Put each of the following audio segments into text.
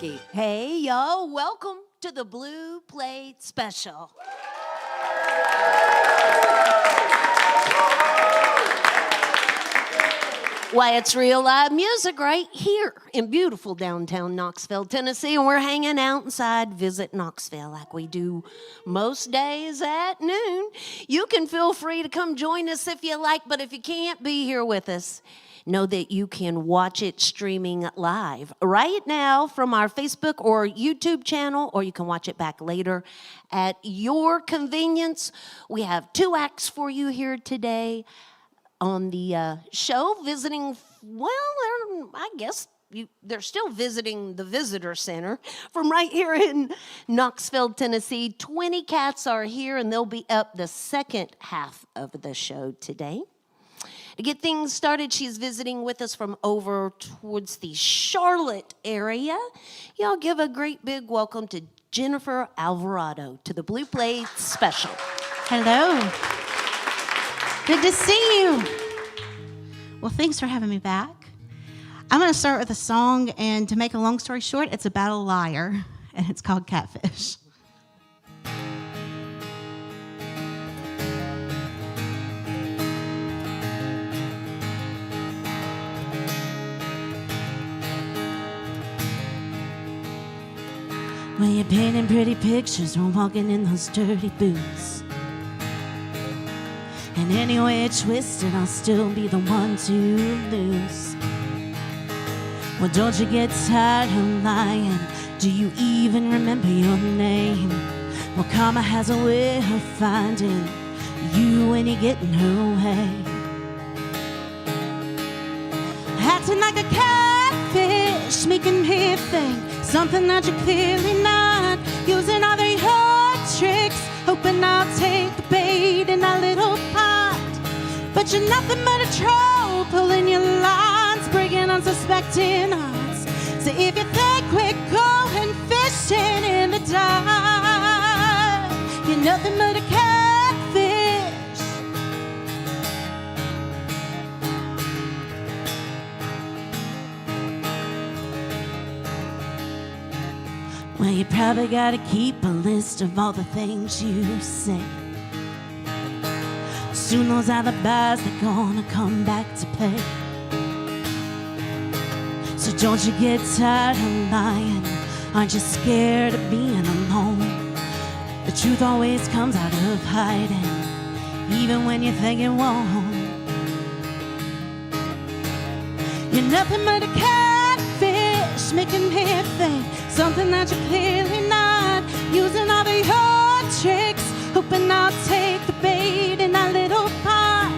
Hey, y'all, welcome to the Blue Plate Special. Why, it's real live music right here in beautiful downtown Knoxville, Tennessee, and we're hanging out inside Visit Knoxville like we do most days at noon. You can feel free to come join us if you like, but if you can't be here with us, know that you can watch it streaming live right now from our Facebook or YouTube channel, or you can watch it back later at your convenience. We have 2 acts for you here today on the show, visiting, well, I guess they're still visiting the Visitor Center from right here in Knoxville, Tennessee. 20 cats are here, and they'll be up the second half of the show today. To get things started, she's visiting with us from over towards the Charlotte area. Y'all give a great big welcome to Jennifer Alvarado to the Blue Plate Special. Hello. Good to see you. Well, thanks for having me back. I'm going to start with a song, and to make a long story short, it's about a liar, and it's called Catfish. When you're painting pretty pictures or walking in those dirty boots, and any way you twist it, I'll still be the one to lose. Well, don't you get tired of lying? Do you even remember your name? Well, karma has a way of finding you when you're getting her way. Acting like a catfish, making me think something that you're clearly not. Using all your tricks, hoping I'll take the bait in that little pot. But you're nothing but a troll, pulling your lines, breaking unsuspecting hearts. So if you think we're going fishing in the dark, you're nothing but a catfish. Well, you probably gotta keep a list of all the things you say. Soon those alibis, they're gonna come back to play. So don't you get tired of lying? Aren't you scared of being alone? The truth always comes out of hiding, even when you think it won't. You're nothing but a catfish, making me think something that you're clearly not. Using all of your tricks, hoping I'll take the bait in that little pot.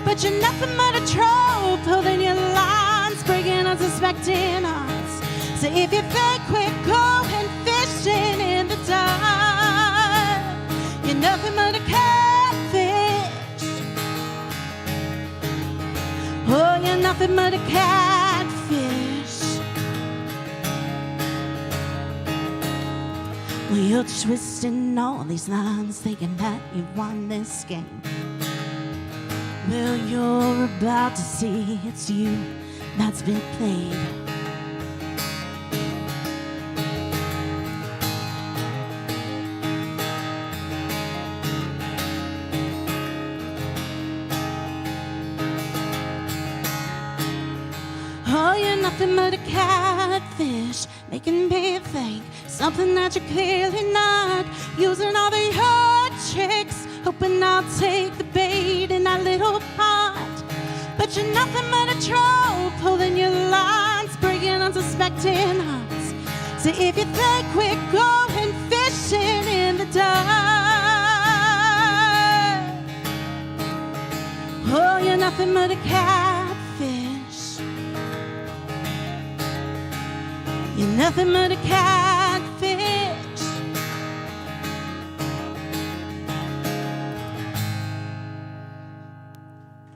But you're nothing but a troll, pulling your lines, breaking unsuspecting hearts. So if you think we're going fishing in the dark, you're nothing but a catfish. Oh, you're nothing but a catfish. Well, you're twisting all these lines, thinking that you won this game. Well, you're about to see it's you that's been played. Oh, you're nothing but a catfish, making me think something that you're clearly not. Using all of your tricks, hoping I'll take the bait in that little pot. But you're nothing but a troll, pulling your lines, breaking unsuspecting hearts. So if you think we're going fishing in the dark, oh, you're nothing but a catfish. You're nothing but a catfish.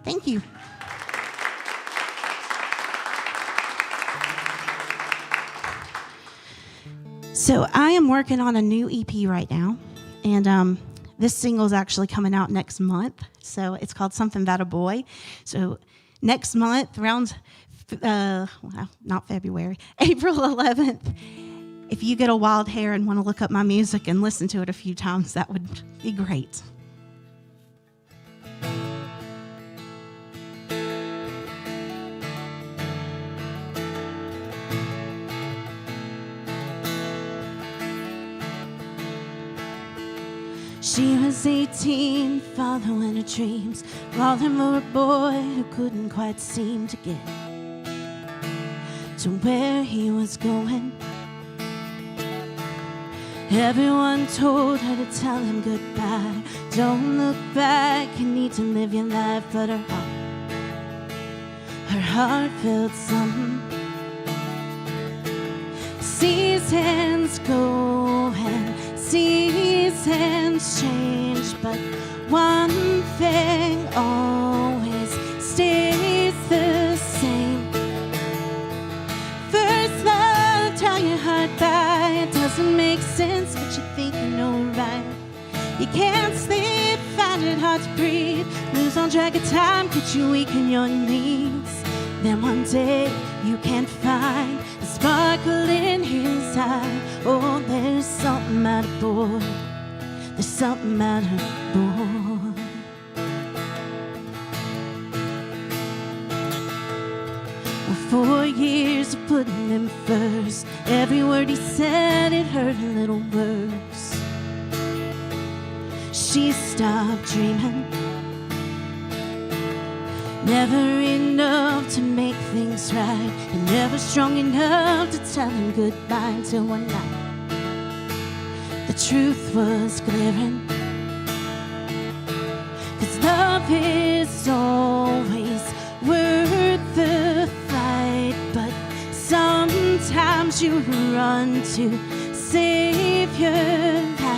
Thank you. So I am working on a new EP right now, and this single is actually coming out next month. So it's called Something About a Boy. So next month, around, not February, April 11th, if you get a wild hair and want to look up my music and listen to it a few times, that would be great. She was 18, following her dreams, falling for a boy who couldn't quite seem to get to where he was going. Everyone told her to tell him goodbye. Don't look back, you need to live your life. But her heart felt something. Seasons go and seasons change, but one thing always stays the same. First love, tell your heart bye. It doesn't make sense, but you think you know right. You can't sleep, find it hard to breathe, lose on track of time, get you weak in your knees. Then one day you can't find the sparkle in his eye. Oh, there's something about a boy, there's something about a boy. Well, 4 years of putting him first, every word he said, it hurt a little worse. She stopped dreaming, never enough to make things right, and never strong enough to tell him goodbye. Until one night the truth was glaring, 'cause love is always worth the fight, but sometimes you run to save your life.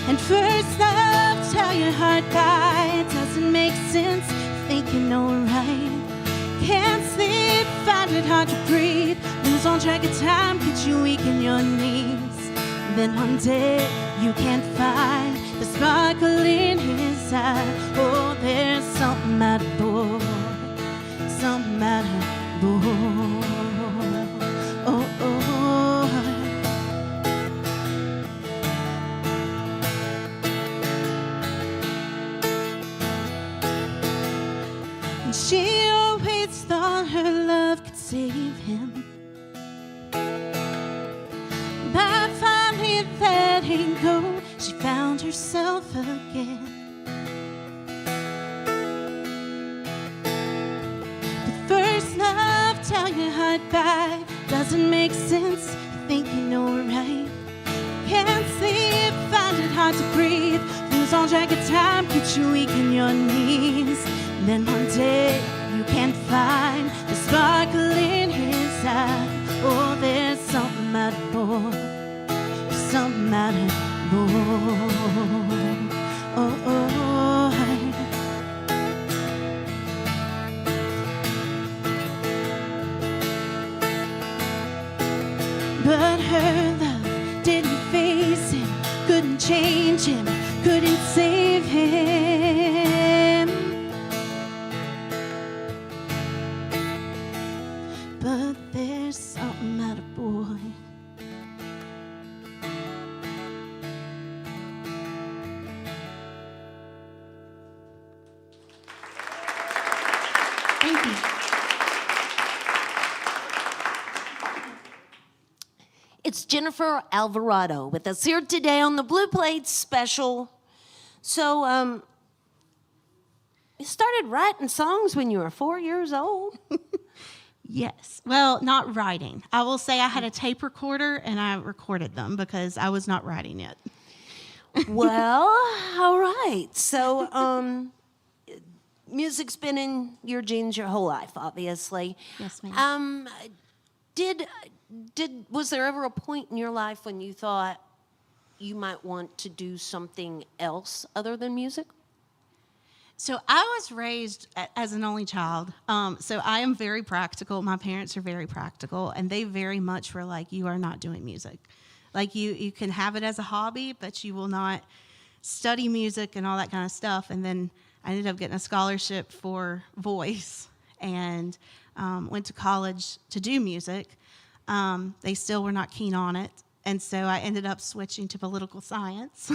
And first love, tell your heart bye. It doesn't make sense, think you know right. Can't sleep, find it hard to breathe, lose on track of time, get you weak in your knees. Then one day you can't find the sparkle in his eye. Oh, there's something about a boy, something about a boy. Oh, oh. She always thought her love could save him, but finally letting go, she found herself again. But first love, tell your heart bye. Doesn't make sense, you think you know right. Can't sleep, find it hard to breathe, lose on track of time, get you weak in your knees. Then one day you can't find the sparkle in his eye. Oh, there's something about a boy, something about a boy. Oh, oh. But her love didn't faze him, couldn't change him, couldn't save him. But there's something about a boy. Thank you. It's Jennifer Alvarado with us here today on the Blue Plate Special. So, you started writing songs when you were 4 years old? Yes. Well, not writing. I will say I had a tape recorder and I recorded them because I was not writing yet. Well, all right. So, music's been in your genes your whole life, obviously. Yes, ma'am. Was there ever a point in your life when you thought you might want to do something else other than music? So I was raised as an only child. So I am very practical. My parents are very practical, and they very much were like, you are not doing music. Like you can have it as a hobby, but you will not study music and all that kind of stuff. And then I ended up getting a scholarship for voice and went to college to do music. They still were not keen on it. And so I ended up switching to political science.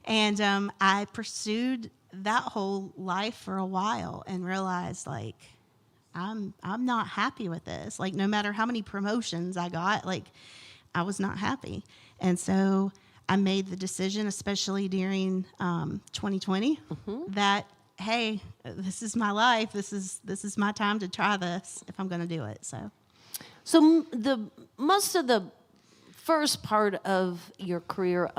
And I pursued that whole life for a while and realized, like, I'm not happy with this. Like, no matter how many promotions I got, like, I was not happy. And so I made the decision, especially during 2020, that, hey, this is my life. This is my time to try this if I'm going to do it. So the most of the first part of your career,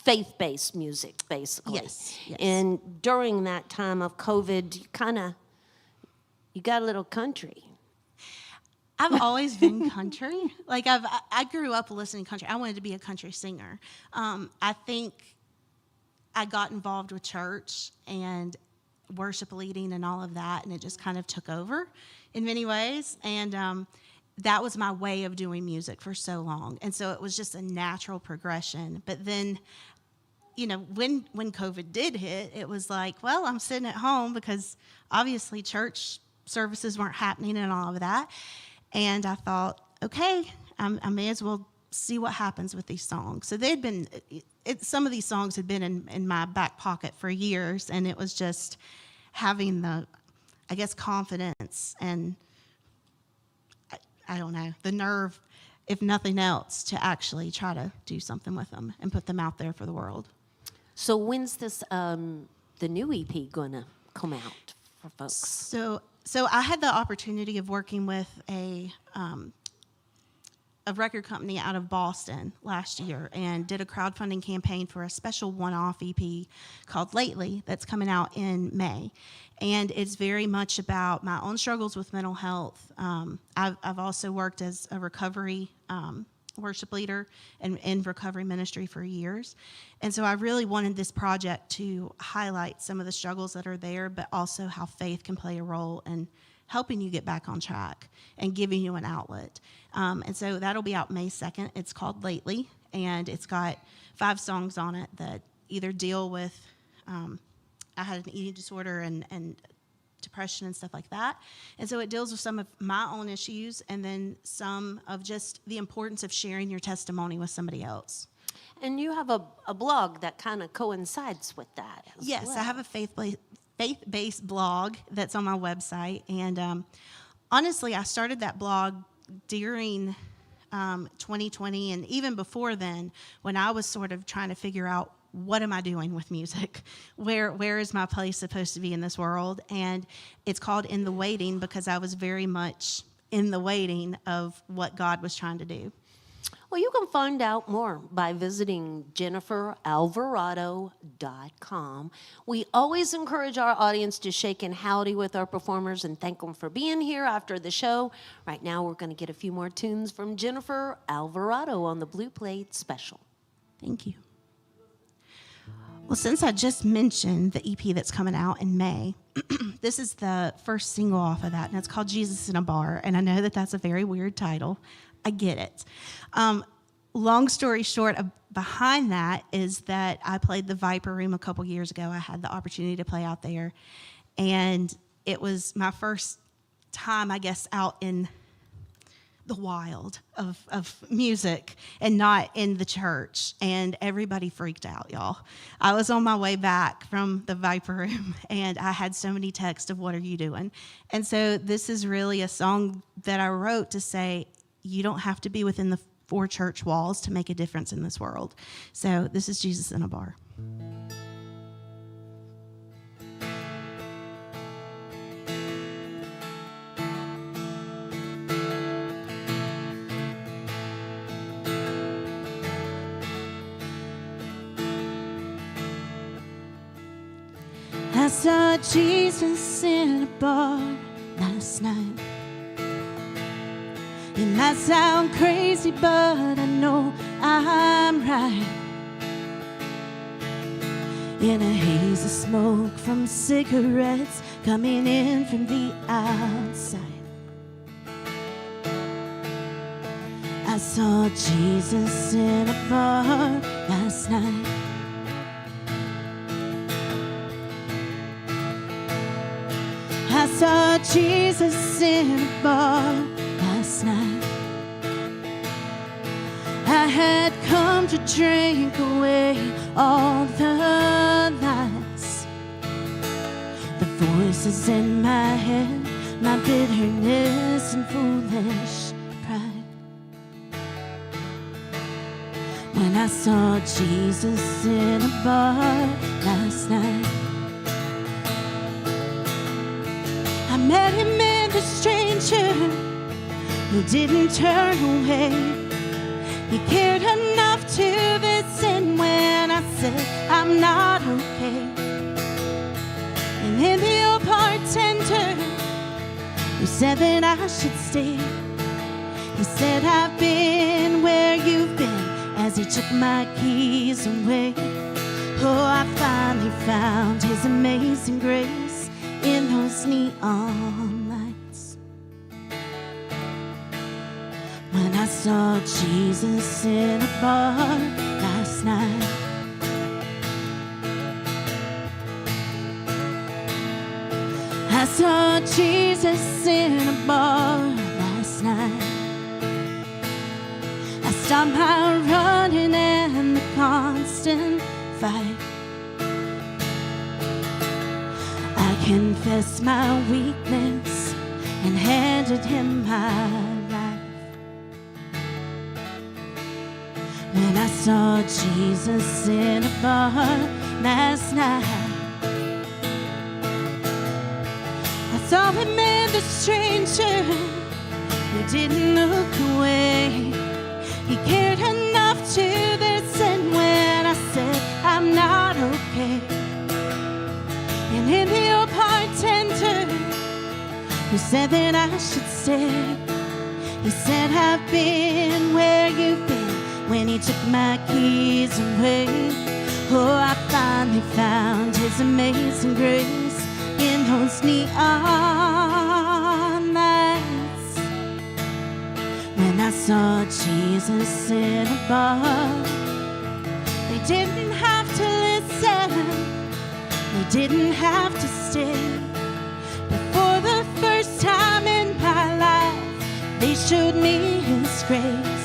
faith-based music, basically. Yes. And during that time of COVID, you got a little country. I've always been country. Like, I grew up listening to country. I wanted to be a country singer. I think I got involved with church and worship leading and all of that, and it just kind of took over in many ways. And that was my way of doing music for so long. And so it was just a natural progression. But then, you know, when COVID did hit, it was like, well, I'm sitting at home because obviously church services weren't happening and all of that. And I thought, okay, I may as well see what happens with these songs. So they'd been, some of these songs had been in my back pocket for years, and it was just having the, I guess, confidence and, I don't know, the nerve, if nothing else, to actually try to do something with them and put them out there for the world. So when's this, the new EP gonna come out for folks? So I had the opportunity of working with a record company out of Boston last year and did a crowdfunding campaign for a special one-off EP called Lately that's coming out in May. And it's very much about my own struggles with mental health. I've also worked as a recovery worship leader and in recovery ministry for years. And so I really wanted this project to highlight some of the struggles that are there, but also how faith can play a role in helping you get back on track and giving you an outlet. And so that'll be out May 2nd. It's called Lately, and it's got 5 songs on it that either deal with, I had an eating disorder and depression and stuff like that. And so it deals with some of my own issues and then some of just the importance of sharing your testimony with somebody else. And you have a blog that kind of coincides with that as Yes, well. I have a faith-based blog that's on my website. And honestly, I started that blog during 2020 and even before then, when I was sort of trying to figure out, what am I doing with music? Where is my place supposed to be in this world? And it's called In the Waiting because I was very much in the waiting of what God was trying to do. Well, you can find out more by visiting JenniferAlvarado.com. We always encourage our audience to shake and howdy with our performers and thank them for being here after the show. Right now, we're going to get a few more tunes from Jennifer Alvarado on the Blue Plate Special. Thank you. Well, since I just mentioned the EP that's coming out in May, this is the first single off of that, and it's called Jesus in a Bar. And I know that that's a very weird title. I get it. Long story short, behind that is that I played the Viper Room a couple years ago. I had the opportunity to play out there, and it was my first time, I guess, out in the wild of music and not in the church, and everybody freaked out, y'all. I was on my way back from the Viper Room, and I had so many texts of, what are you doing? And so this is really a song that I wrote to say, you don't have to be within the 4 church walls to make a difference in this world. So this is Jesus in a Bar. I saw Jesus in a bar last night. It might sound crazy, but I know I'm right. In a haze of smoke from cigarettes coming in from the outside, I saw Jesus in a bar last night. I saw Jesus in a bar last night. I had come to drink away all the lies, the voices in my head, my bitterness and foolish pride. When I saw Jesus in a bar last night, I met him in the stranger who didn't turn away. He cared enough to listen when I said I'm not okay. And in the old bartender who said that I should stay, he said I've been where you've been, as he took my keys away. Oh, I finally found his amazing grace in those neon lights. When I saw Jesus in a bar last night, I saw Jesus in a bar last night. I stopped my running and the constant fight. I confessed my weakness and handed him my life. When I saw Jesus in a bar last night, I saw him in the stranger who didn't look away. He cared enough to listen when I said I'm not okay. And in the old bartender who said that I should stay, he said I've been where you've been when he took my keys away. Oh, I finally found his amazing grace in those neon lights. When I saw Jesus in a bar, they didn't have to listen, they didn't have to stay. But for the first time in my life, they showed me his grace.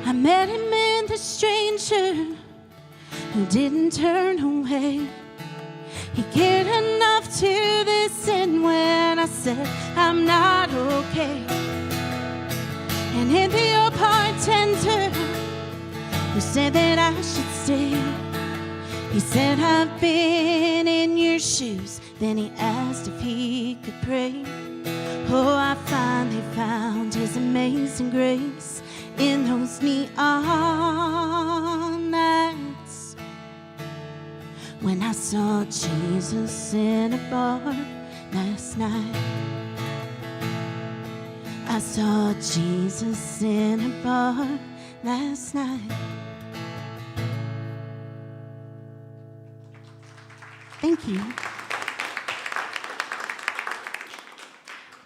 I met him in the stranger who didn't turn away. He cared enough to listen when I said I'm not okay. And in the old bartender who said that I should stay, he said I've been in your shoes. Then he asked if he could pray. Oh, I finally found his amazing grace in those neon lights. When I saw Jesus in a bar last night, I saw Jesus in a bar last night. Thank you.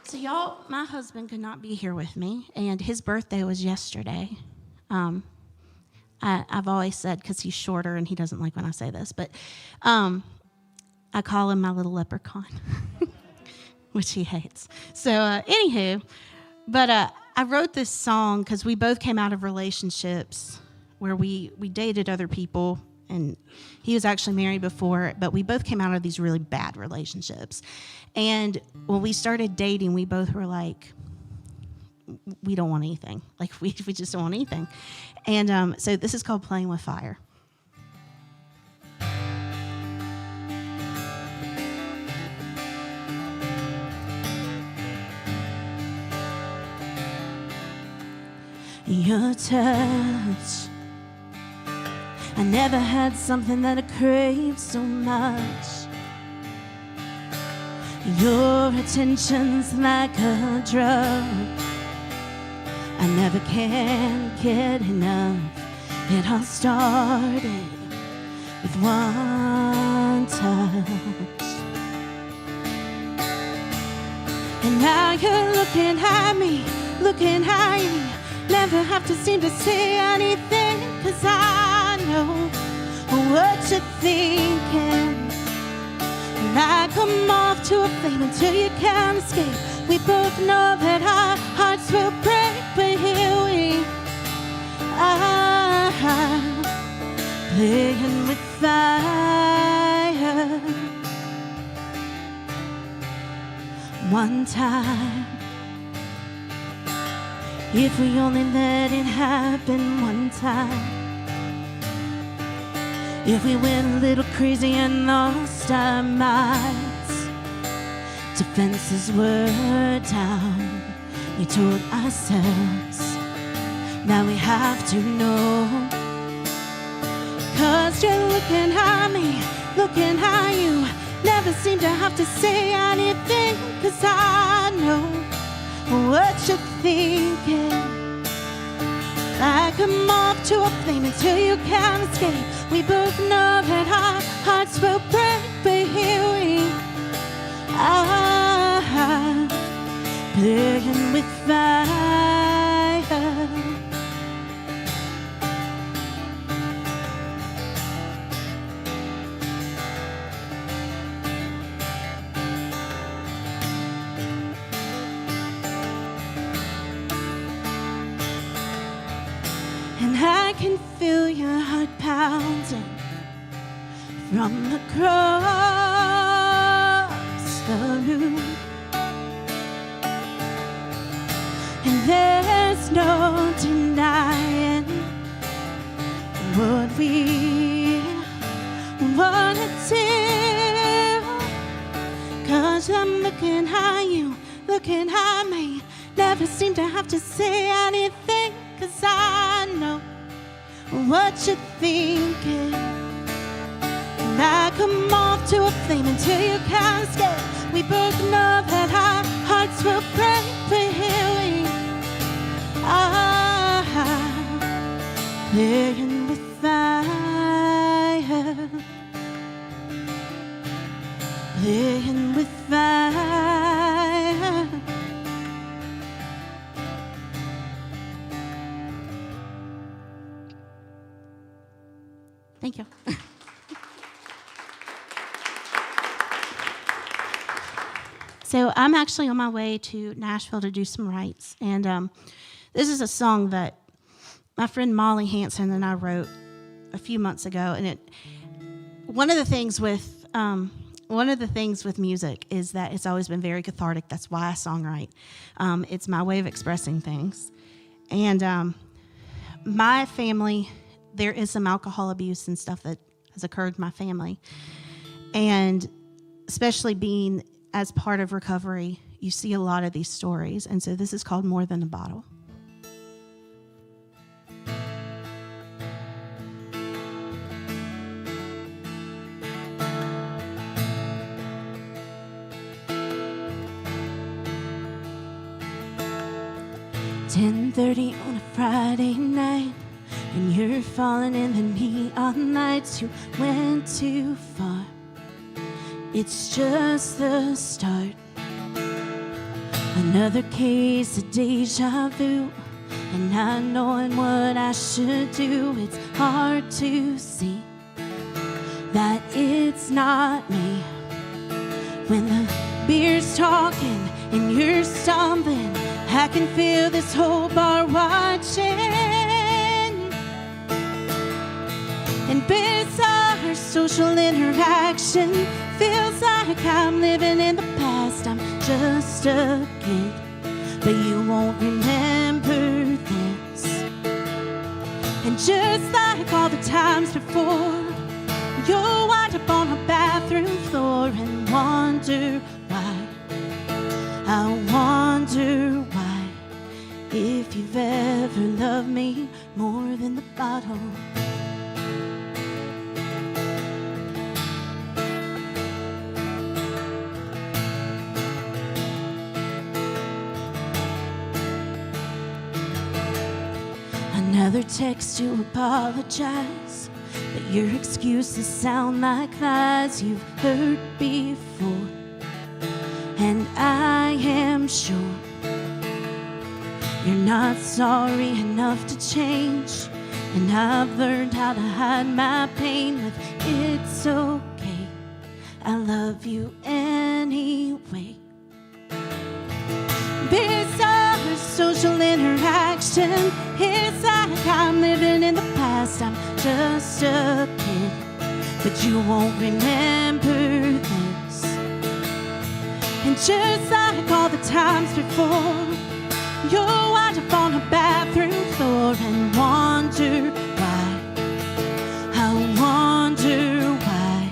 So y'all, my husband could not be here with me, and his birthday was yesterday. I've always said, because he's shorter and he doesn't like when I say this, but I call him my little leprechaun, which he hates. So anywho, but I wrote this song because we both came out of relationships where we dated other people, and he was actually married before, but we both came out of these really bad relationships. And when we started dating, we both were like, we don't want anything. Like, we just don't want anything. And so this is called Playing with Fire. Your touch, I never had something that I craved so much. Your attention's like a drug, I never can get enough. It all started with one touch. And now you're looking at me, looking at me. Never have to seem to say anything, 'cause I know what you're thinking. And I come off to a flame until you can't escape. We both know that our hearts will break, but here we are, playing with fire. One time, if we only let it happen one time. If we went a little crazy and lost our minds, defenses were down, we told ourselves, now we have to know. 'Cause you're looking at me, looking at you. Never seem to have to say anything, 'cause I know what you're thinking. I come off to a flame until you can't escape. We both know that our hearts will break, but here we are, playing with fire. And I can feel your heart pounding from across the room. And there's no denying what we wanna do. 'Cause I'm looking at you, looking at me. Never seem to have to say anything, 'cause I know what you're thinking. And I come off to a flame until you can't escape. We both know that our hearts will break, but here we are, playing with fire, playing with fire. Thank you. So I'm actually on my way to Nashville to do some rights. And this is a song that my friend Molly Hanson and I wrote a few months ago. And one of the things with music is that it's always been very cathartic. That's why I songwrite. It's my way of expressing things. And my family, there is some alcohol abuse and stuff that has occurred in my family. And especially being as part of recovery, you see a lot of these stories. And so this is called More Than a Bottle. "10:30 on a Friday night, and you're falling in the neon lights. You went too far. It's just the start. Another case of deja vu, and not knowing what I should do. It's hard to see that it's not me. When the beer's talking and you're stumbling, I can feel this whole bar watching. And bizarre social interaction feels like I'm living in the past. I'm just a kid, but you won't remember this. And just like all the times before, you'll wind up on a bathroom floor and wonder why. I wonder why, if you've ever loved me more than the bottle. Another text to apologize, but your excuses sound like lies you've heard before. And I am sure you're not sorry enough to change. And I've learned how to hide my pain with it's okay, I love you anyway. Bizarre social interaction, it's like I'm living in the past. I'm just a kid, but you won't remember this. And just like all the times before, you'll wind up on a bathroom floor and wonder why. I wonder why,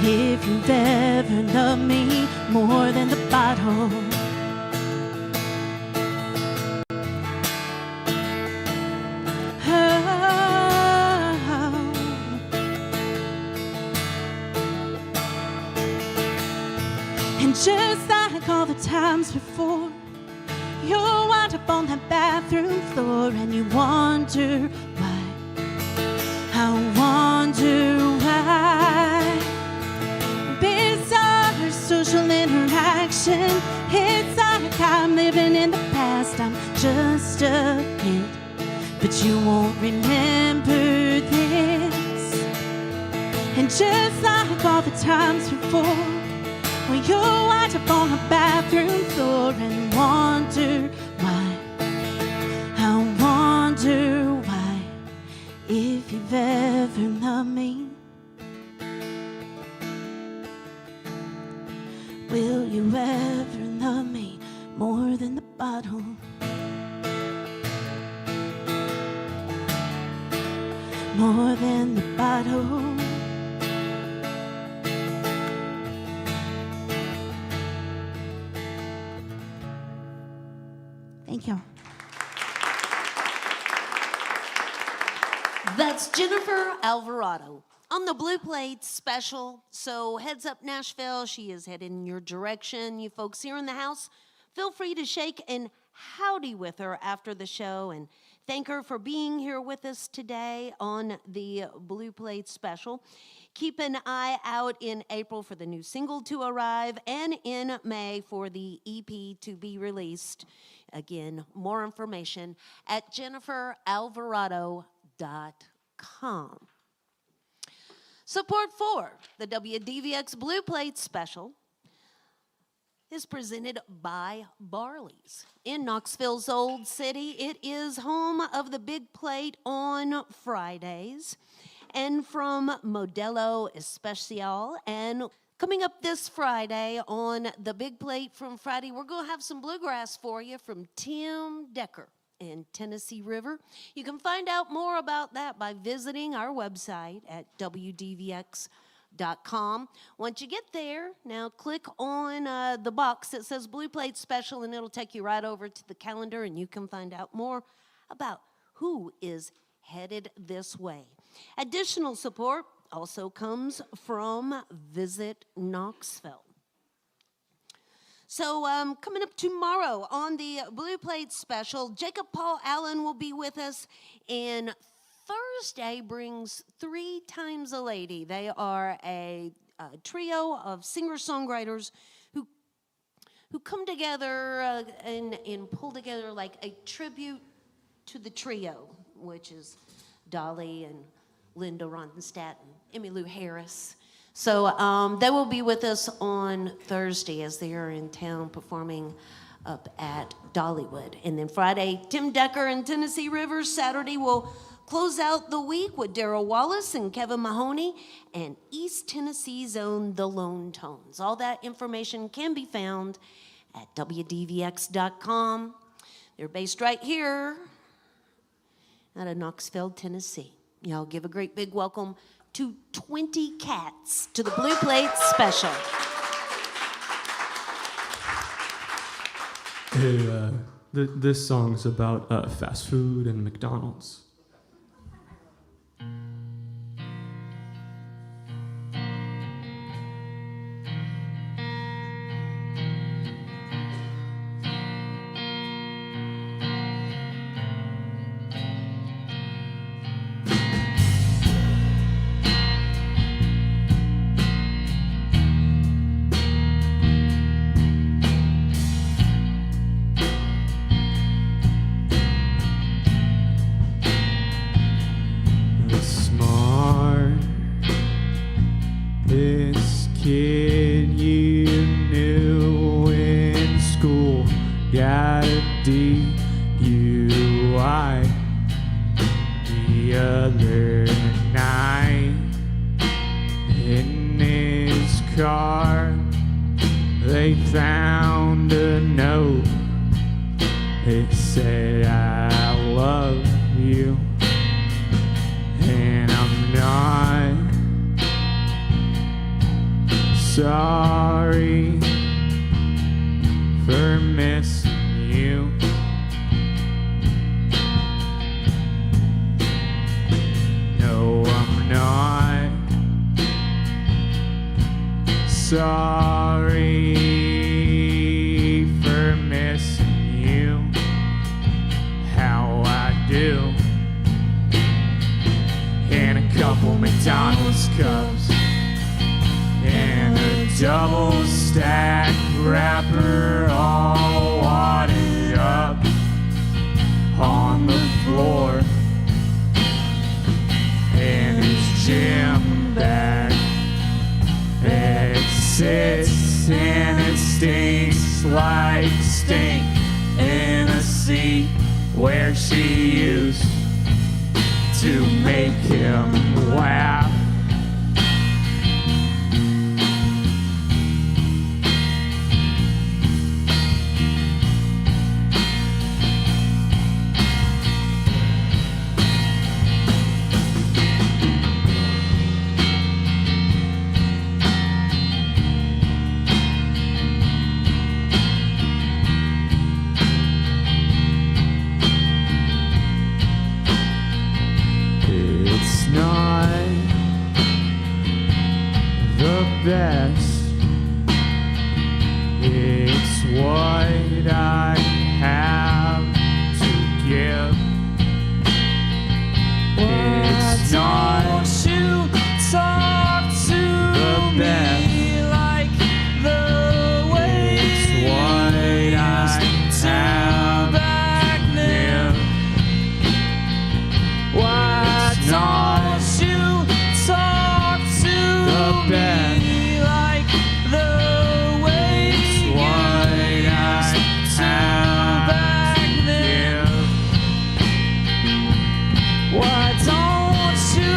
if you've ever loved me more than the bottle. Just like all the times before, you'll wind up on that bathroom floor and you wonder why. I wonder why. Bizarre social interaction, it's like I'm living in the past. I'm just a kid, but you won't remember this. And just like all the times before, well, you'll wind up on a bathroom floor and wonder why. I wonder why, if you've ever loved me. Will you ever love me more than the bottle? More than the bottle. Thank you. That's Jennifer Alvarado on the Blue Plate special. So heads up Nashville. She is headed in your direction. You folks here in the house, feel free to shake and howdy with her after the show and thank her for being here with us today on the Blue Plate special. Keep an eye out in April for the new single to arrive and in May for the EP to be released. Again, more information at jenniferalvarado.com. Support for the WDVX Blue Plate special is presented by Barley's in Knoxville's Old City. It is home of the Big Plate on Fridays. And from Modelo Especial. And coming up this Friday on the Big Plate from Friday, we're going to have some bluegrass for you from Tim Decker and Tennessee River. You can find out more about that by visiting our website at WDVX.com. Once you get there, now click on the box that says Blue Plate Special, and it'll take you right over to the calendar, and you can find out more about who is headed this way. Additional support also comes from Visit Knoxville. So coming up tomorrow on the Blue Plate special, Jacob Paul Allen will be with us, and Thursday brings 3 Times a Lady. They are a trio of singer-songwriters who come together and pull together like a tribute to the trio, which is Dolly and Linda Ronstadt and Emmylou Harris. So they will be with us on Thursday as they are in town performing up at Dollywood. And then Friday, Tim Decker and Tennessee River. Saturday, we'll close out the week with Darryl Wallace and Kevin Mahoney and East Tennessee's own The Lone Tones. All that information can be found at WDVX.com. They're based right here out of Knoxville, Tennessee. Y'all give a great big welcome to 20 Cats to the Blue Plate special. Hey, this song's about fast food and McDonald's. other night in his car, they found a note. It said, I love you, and I'm not sorry for missing you. No, I'm not sorry for missing you. How I do. And a couple McDonald's cups and a double stack wrapper all wadded up on the floor, and his gym bag. It sits and it stinks like stink in a seat where she used to make him laugh. It's not the best, it's what I have to give. It's not you talk to the best, me like the way it's what I have back then. Why don't you talk to the best, me like the way it's what I have back then? Why don't you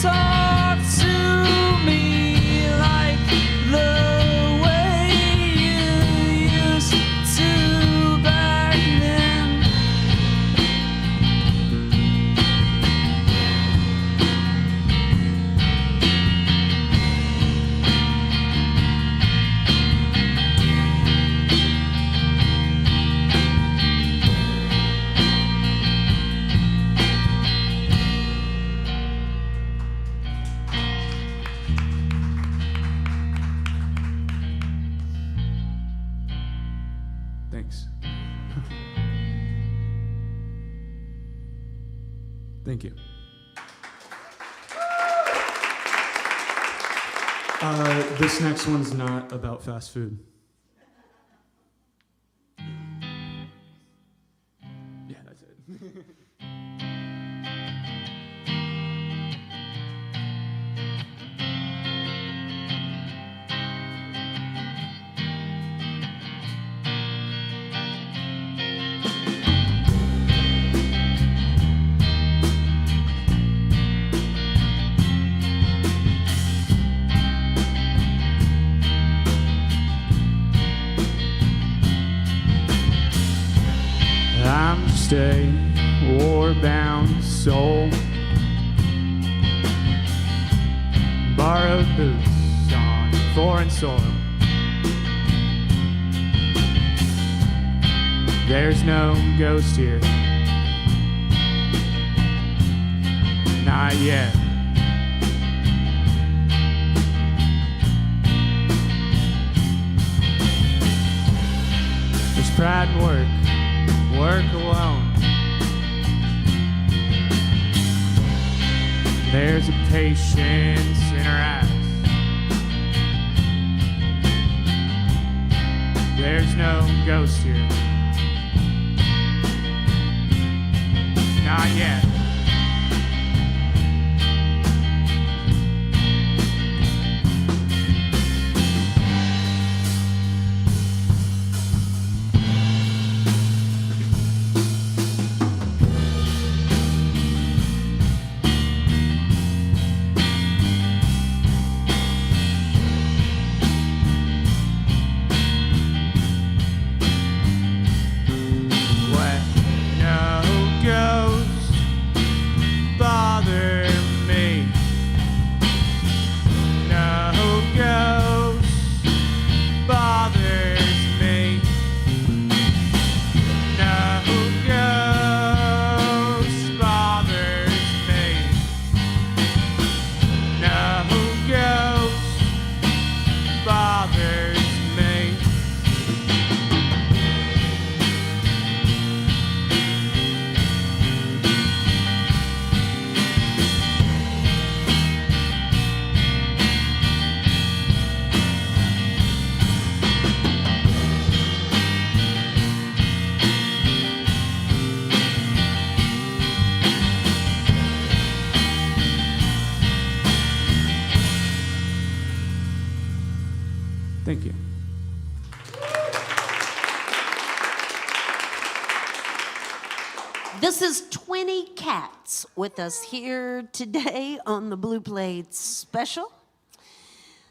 talk to me like the way you used to back then? Thanks. Thank you. This next one's not about fast food. Yeah, that's it. I'm just a war-bound soul, borrowed boots on foreign soil. There's no ghost here, not yet. There's pride in work alone. There's a patience in her eyes. There's no ghost here, not yet. Thank you. This is 20 Cats with us here today on the Blue Plate Special.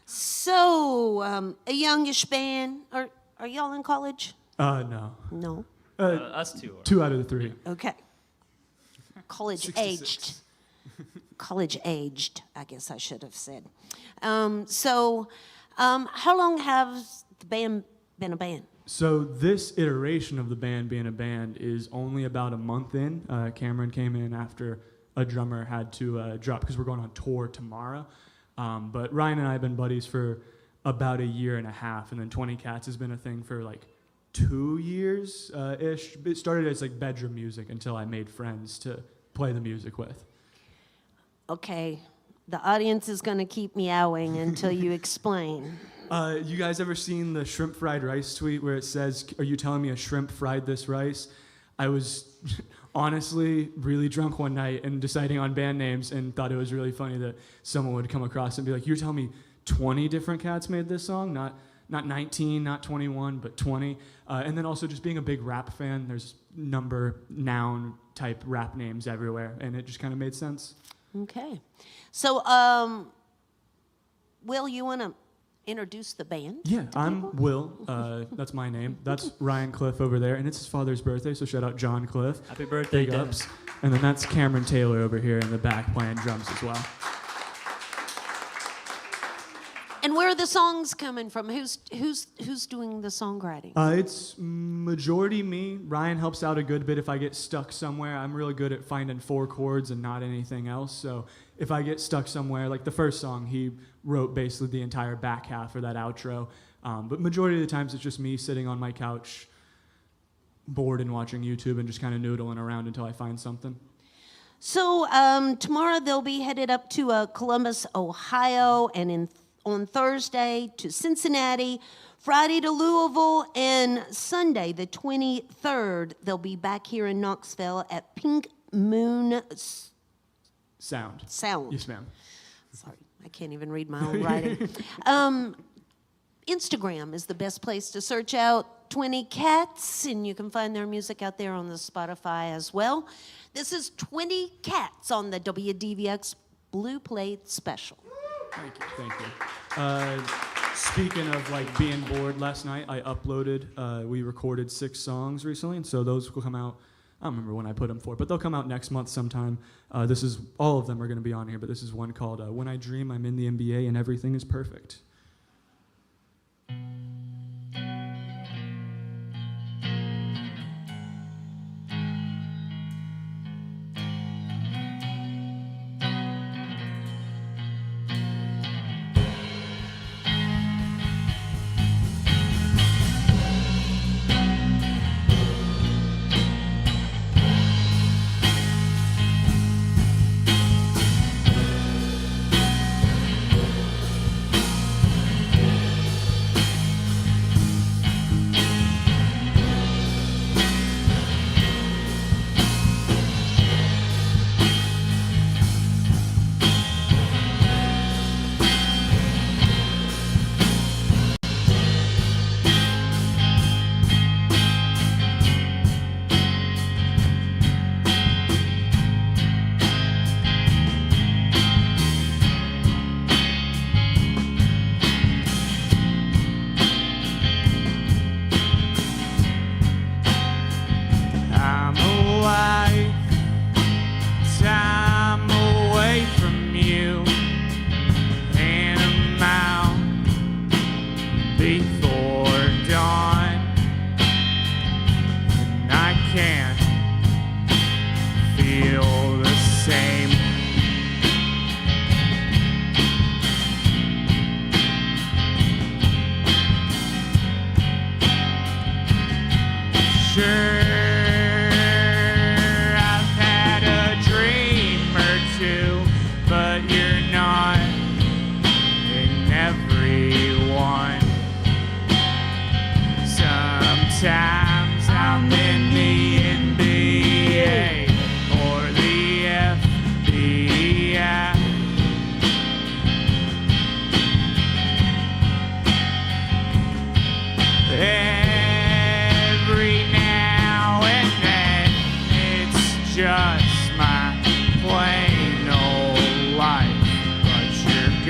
So, a youngish band. Are y'all in college? No. No. Us two are. 2 out of the 3. Okay. College aged. College aged, I guess I should have said. How long has the band been a band? So this iteration of the band being a band is only about a month in. Cameron came in after a drummer had to drop because we're going on tour tomorrow. But Ryan and I have been buddies for about a year and a half, and then 20 Cats has been a thing for like 2 years ish. It started as like bedroom music until I made friends to play the music with. Okay, the audience is going to keep meowing until you explain. You guys ever seen the shrimp fried rice tweet where it says, "Are you telling me a shrimp fried this rice?" I was honestly really drunk one night and deciding on band names and thought it was really funny that someone would come across and be like, "You're telling me 20 different cats made this song? Not 19, not 21, but 20. And then also just being a big rap fan, there's number, noun type rap names everywhere, and it just kind of made sense. Okay. So, Will, you want to introduce the band? Yeah, to I'm people? Will. That's my name. That's Ryan Cliff over there, and it's his father's birthday, so shout out John Cliff. Happy birthday, Big Dad. ups. And then that's Cameron Taylor over here in the back playing drums as well. And where are the songs coming from? Who's doing the songwriting? It's majority me. Ryan helps out a good bit if I get stuck somewhere. I'm really good at finding 4 chords and not anything else. So if I get stuck somewhere, like the first song, he wrote basically the entire back half for that outro. But majority of the times it's just me sitting on my couch, bored and watching YouTube and just kind of noodling around until I find something. So tomorrow they'll be headed up to Columbus, Ohio, and on Thursday to Cincinnati, Friday to Louisville, and Sunday, the 23rd, they'll be back here in Knoxville at Pink Moon Sound. Sound. Yes, ma'am. Sorry, I can't even read my own writing. Instagram is the best place to search out 20 Cats, and you can find their music out there on the Spotify as well. This is 20 Cats on the WDVX Blue Plate Special. Thank you. Thank you. Speaking of like being bored, last night I uploaded. We recorded 6 songs recently, and so those will come out. I don't remember when I put them for, but they'll come out next month sometime. This is all of them are going to be on here, but this is one called "When I Dream I'm in the NBA and Everything Is Perfect."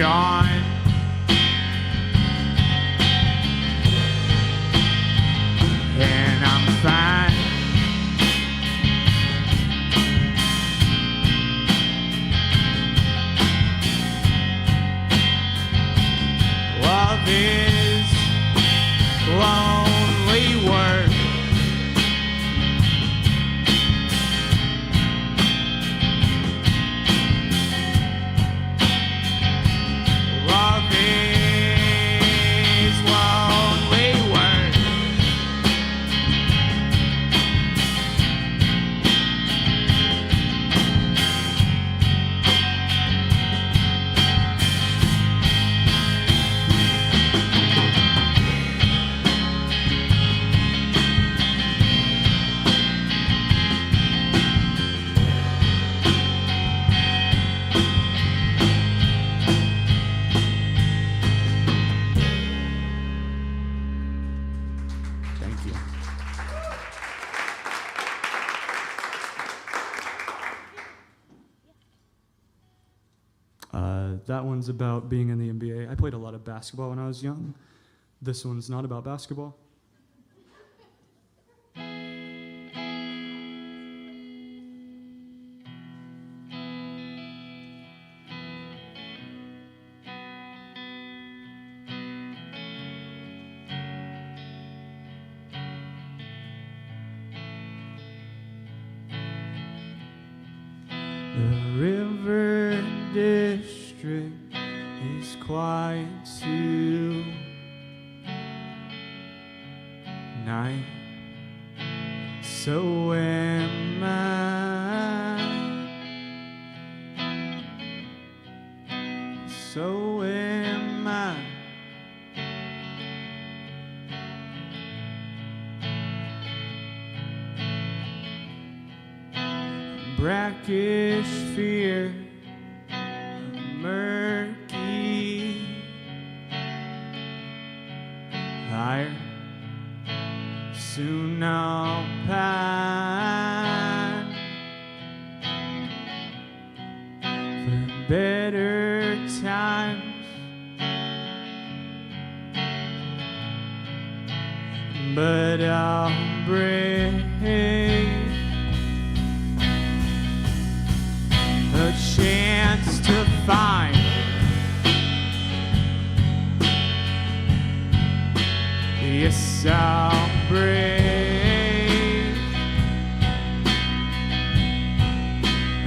on. And I'm fine. Love is lonely work. Love is lonely work. Thank you. That one's about being in the NBA. I played a lot of basketball when I was young. This one's not about basketball. The river district is quiet tonight. So am I. So am I. Brackish fear, murky higher. Soon I'll pine for better times, but I'll break a chance to find yes, I'll break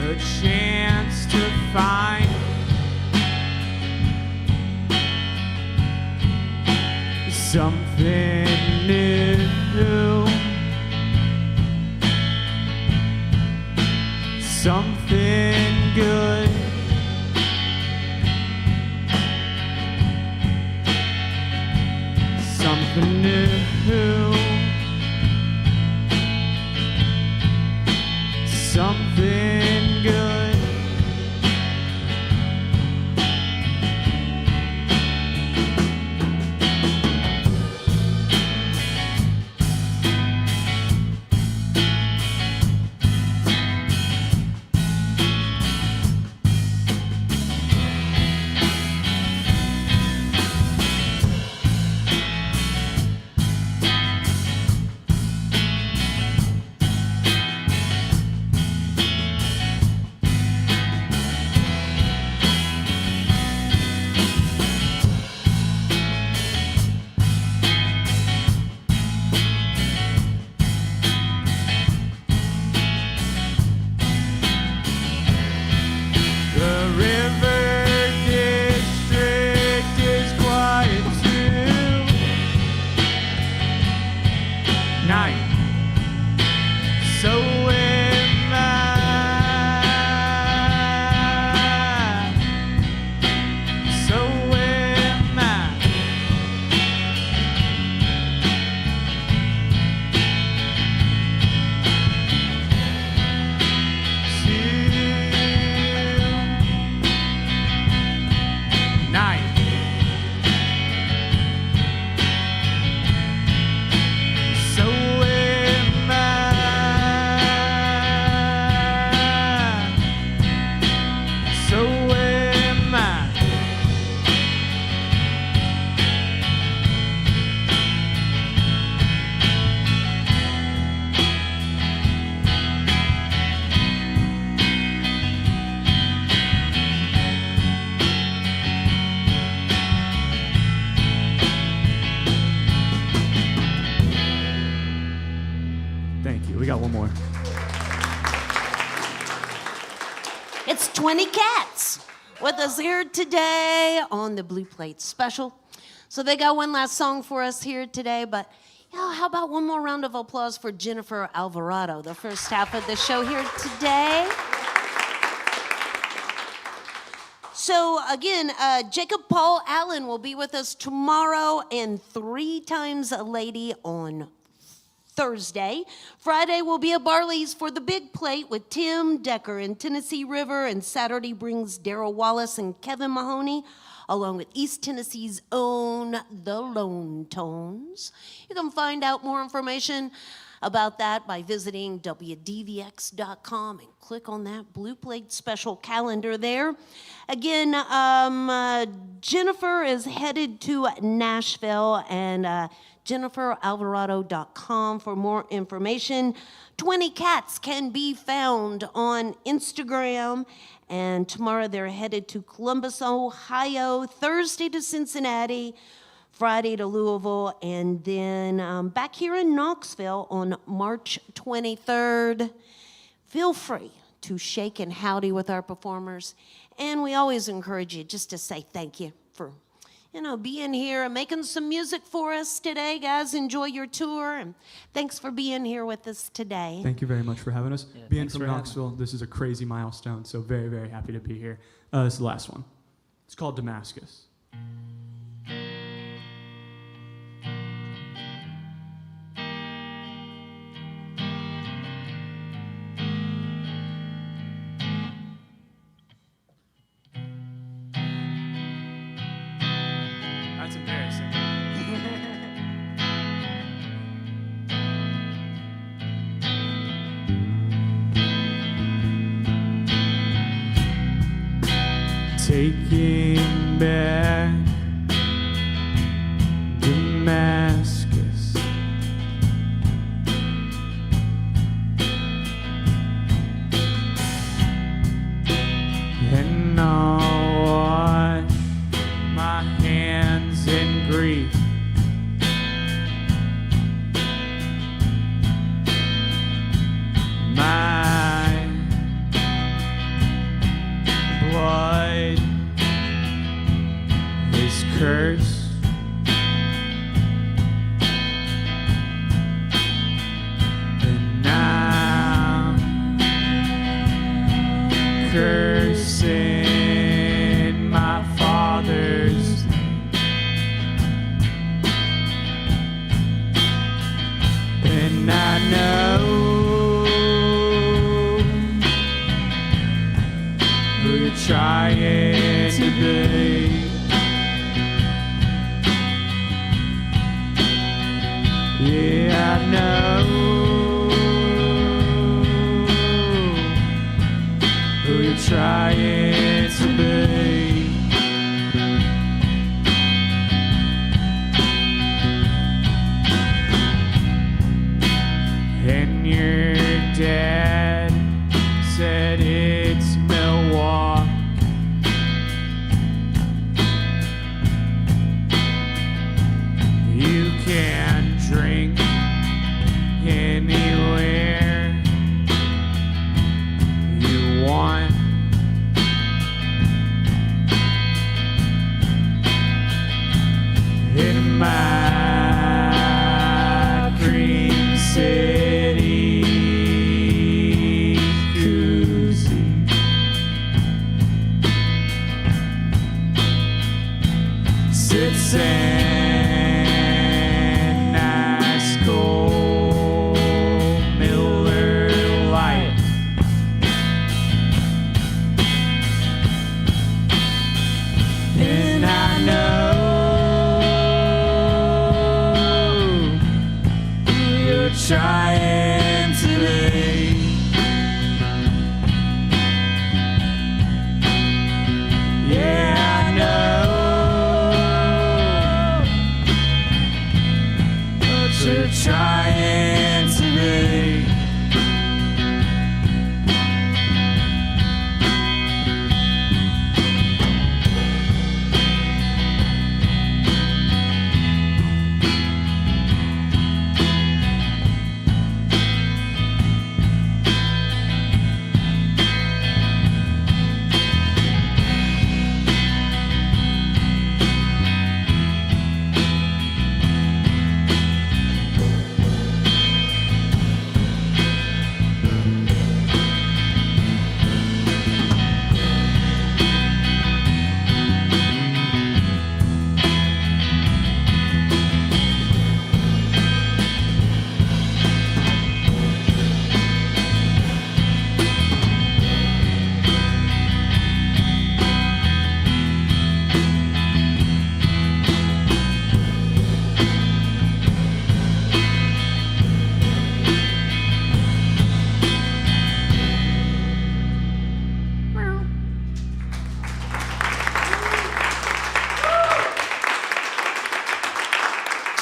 a chance to find something new, something good. Something new, something good. It's 20 Cats with us here today on the Blue Plate Special. So they got one last song for us here today, but how about one more round of applause for Jennifer Alvarado, the first half of the show here today. So again, Jacob Paul Allen will be with us tomorrow and 3 Times a Lady on Thursday. Friday will be a Barley's for the Big Plate with Tim Decker and Tennessee River, and Saturday brings Daryl Wallace and Kevin Mahoney, along with East Tennessee's own The Lone Tones. You can find out more information about that by visiting WDVX.com and click on that Blue Plate Special calendar there. Again, Jennifer is headed to Nashville, and JenniferAlvarado.com for more information. 20 Cats can be found on Instagram, and tomorrow they're headed to Columbus, Ohio, Thursday to Cincinnati, Friday to Louisville, and then back here in Knoxville on March 23rd. Feel free to shake and howdy with our performers, and we always encourage you just to say thank you for being here and making some music for us today. Guys, enjoy your tour, and thanks for being here with us today. Thank you very much for having us. Yeah, Being thanks from for having Knoxville, this is a crazy milestone, so very, very happy to be here. This is the last one. It's called Damascus. That's embarrassing. Taking back Damascus, and I'll wash my hands in grief. My blood is cursed. And I'm cursing my father's name. And I know who you're trying to be. Yeah, I know who you're trying to be. And your dad said it's Milwaukee. You can drink anywhere you want. In my Cream City koozie, sits in nice cold Miller Lite. And I know you're trying to be. Yeah, I know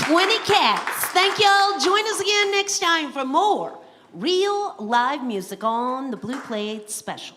20 cats. Thank y'all. Join us again next time for more real live music on the Blue Plate Special.